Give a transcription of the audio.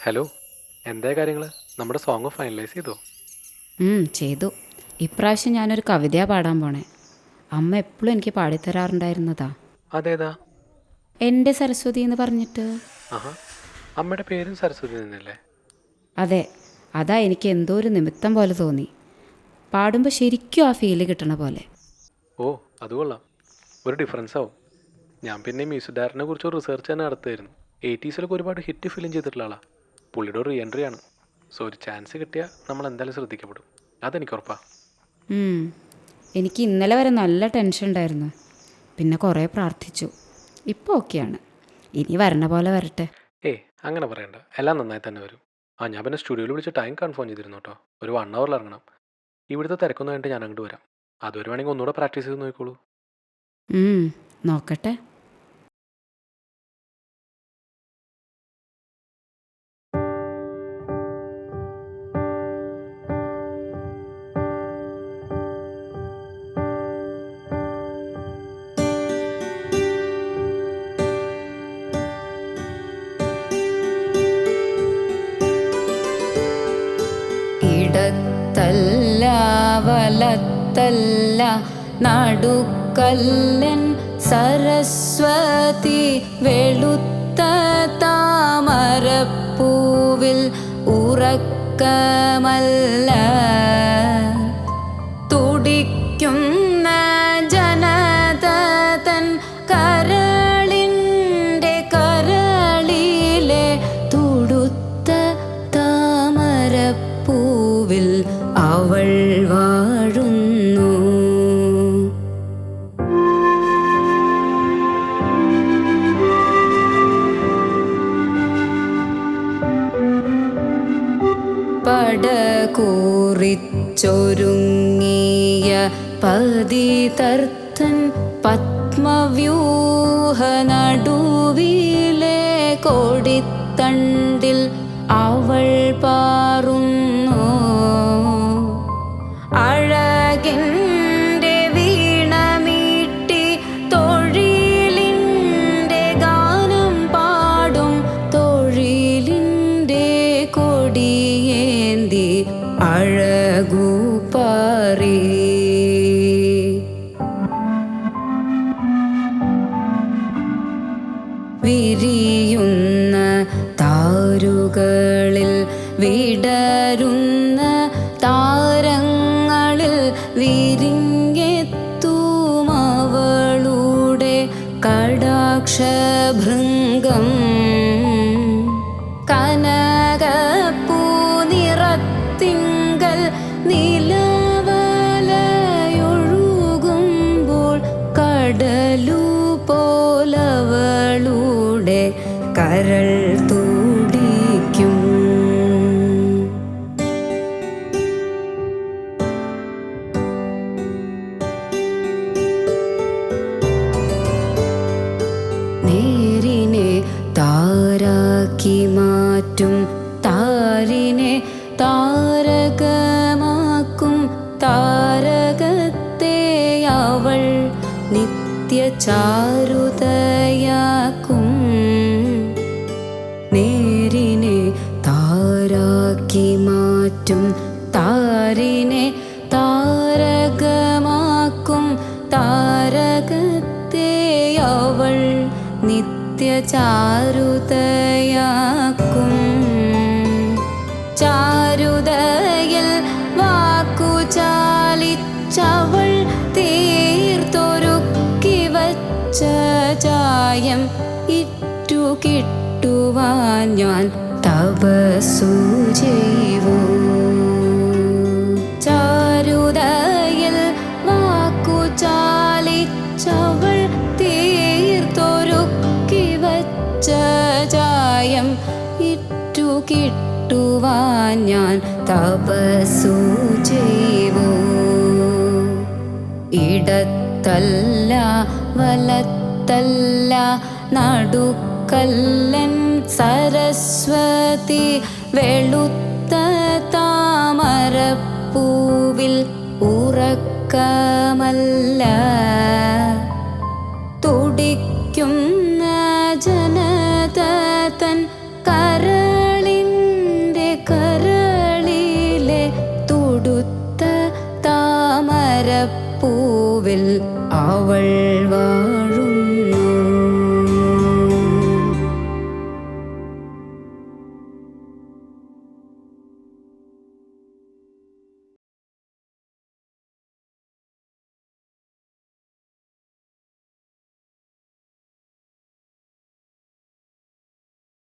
Hello, എന്താ കാര്യങ്ങൾ? നമ്മുടെ സോങ് ഫൈനലൈസ് ചെയ്തോ? ചെയ്തു. ഇപ്രാവശ്യം ഞാനൊരു കവിതയാണ് പാടാൻ പോണേ. അമ്മ എപ്പോഴും എനിക്ക് പാടിത്തരാറുണ്ടായിരുന്നതാ. അതേതാ? എൻ്റെ സരസ്വതി എന്ന് പറഞ്ഞിട്ട്. ആഹാ, അമ്മയുടെ പേരും സരസ്വതി തന്നെയല്ലേ? അതെ, അതാ എനിക്ക് എന്തോ ഒരു നിമിത്തം പോലെ തോന്നി. പാടുമ്പോൾ ശരിക്കും ആ ഫീല് കിട്ടണ പോലെ. ഓ, അത് കൊള്ളാം. ഒരു ഡിഫറൻസ് ആവും. ഞാൻ പിന്നെ മ്യൂസിക് ഡയറക്ടറിനെ കുറിച്ച് റിസർച്ച് തന്നെ നടത്തുമായിരുന്നു. 80s ഒരുപാട് ഹിറ്റ് ഫിലിം ചെയ്തിട്ടുള്ള ആളാണ്. പുള്ളിയുടെ ഒരു റീ എൻട്രി ആണ്. സോ ഒരു ചാൻസ് കിട്ടിയാൽ നമ്മൾ എന്തായാലും ശ്രദ്ധിക്കപ്പെടും. അതെനിക്ക് ഉറപ്പാ. ഉം, എനിക്ക് ഇന്നലെ വരെ നല്ല ടെൻഷൻ ഉണ്ടായിരുന്നു. പിന്നെ കുറേ പ്രാർത്ഥിച്ചു. ഇപ്പോൾ ഓക്കെയാണ്. ഇനി വരണ പോലെ വരട്ടെ. ഏയ്, അങ്ങനെ പറയണ്ട. എല്ലാം നന്നായി തന്നെ വരും. ഞാൻ പിന്നെ സ്റ്റുഡിയോയിൽ വിളിച്ച് ടൈം കൺഫേം ചെയ്തിരുന്നു കേട്ടോ. ഒരു 1 hour ഇറങ്ങണം. ഇവിടുത്തെ തിരക്കൊന്നും കഴിഞ്ഞിട്ട് ഞാൻ അങ്ങോട്ട് വരാം. അതുവരെ വേണമെങ്കിൽ ഒന്നുകൂടെ പ്രാക്ടീസ് ചെയ്ത് നോക്കിക്കോളൂ. നോക്കട്ടെ. ഇടത്തല്ല വലത്തല്ല നടുക്കല്ലൻ സരസ്വതി, വെളുത്ത താമരപ്പൂവിൽ ഉറക്കമല്ല. തുടിക്കുന്ന ജനത തൻ കരളിൻ്റെ കരളിലെ തുടുത്ത താമരപ്പൂവിൽ അവൾ വാഴുന്നു. പടകൂറിച്ചൊരുങ്ങിയ പതിതർത്തൻ പത്മവ്യൂഹ നടുവിലെ കൊടിത്തണ്ടിൽ അവൾ പാറുന്നു. അഴകിൻ്റെ വീണമീട്ടി തൊഴിലിൻ്റെ ഗാനം പാടും, തൊഴിലിൻ്റെ കൊടിയേന്തി അഴകു പാറി. വിരിയുന്ന താരുകളിൽ വിടരുന്ന താരങ്ങളിൽ വിരിഞ്ഞെത്തും അവളുടെ കടാക്ഷഭൃംഗം. കനകപ്പൂ നിറത്തിങ്കൽ നിലവലയൊഴുകുമ്പോൾ കടലു പോലവളുടെ കരൾ തുടിക്കും. നേരിനെ താരാക്കി മാറ്റും, താരിനെ താരകമാക്കും, താരകത്തെ അവൾ നിത്യചാരുതയാക്കും. നേരിനെ താരാക്കി മാറ്റും, താരിനെ താരകമാക്കും, താരകത്തെ അവൾ നിത്യചാരുതയാക്കും. ചാരുതയിൽ വാക്കു ചാലിച്ചവൾ തീർത്തൊരുക്കി വച്ച ചായം ഇറ്റു കിട്ടുവാൻ ഞാൻ തപസ്സു ചെയ്യൂ. ചാരുതയിൽ വാക്കു ചാലിച്ചവൾ തീർത്തൊരുക്കി വച്ച ചായം ഇറ്റു കിട്ടുവാൻ ഞാൻ തപസ്സു ചെയ്യൂ. ഇടത്തല്ല വലത്തല്ല നടുക്കല്ലൻ സരസ്വതി, വെളുത്ത താമരപ്പൂവിൽ ഉറക്കമല്ല. തുടിക്കുന്ന ജനത തൻ കരളിൻ പൂവിൽ അവൾ വാ